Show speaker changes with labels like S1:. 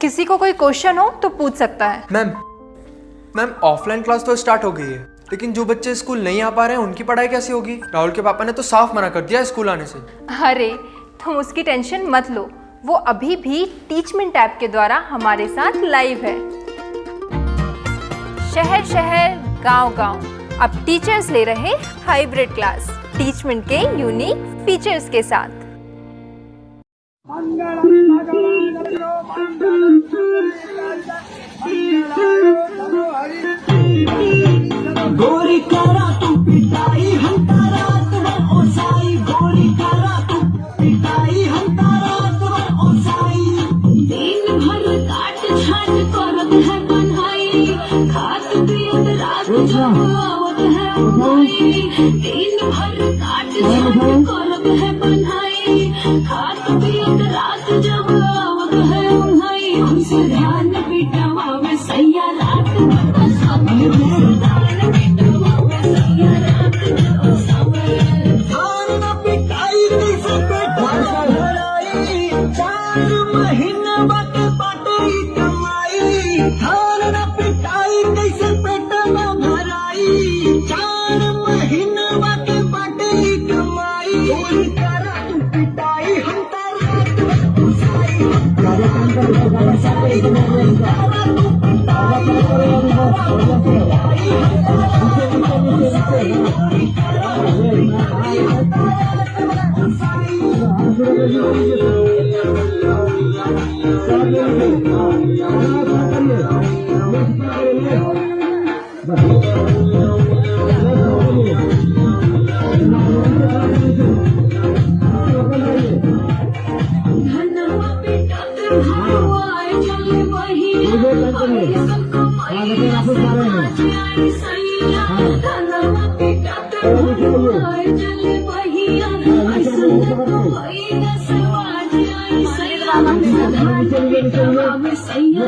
S1: किसी को कोई क्वेश्चन हो तो पूछ सकता है।
S2: मैम ऑफलाइन क्लास तो स्टार्ट हो गई है, लेकिन जो बच्चे स्कूल नहीं आ पा रहे हैं उनकी पढ़ाई कैसे होगी? राहुल के पापा ने तो साफ मना कर दिया स्कूल आने से।
S1: अरे तुम उसकी टेंशन मत लो, वो अभी भी टीचमेंट ऐप के द्वारा हमारे साथ लाइव है। शहर शहर गांव गांव अब टीचर्स ले रहे हाइब्रिड क्लास टीचमेंट के यूनिक फीचर्स के साथ।
S3: गोरी करा तू पिटाई हम तारात वर ओसाई, गोरी करा तू पिटाई हम तारात वर ओसाई। दिन भर काट छाट करत है कन्हई, खात पियत रात जब आवत है उन्हई। दिन भर काट छाट करत है कन्हई, खात पियत रात जब आवत है उन्हई। हमसे ध्यान बिटवा में सैया रात भर सब महीना बाटे बाटे कमाई, थान न पिटाई कैसे पेट न भराई। 4 महीना बाटे बाटे कमाई, गोरी करा तू पिटाई हम तारात वर ओसाई। सैया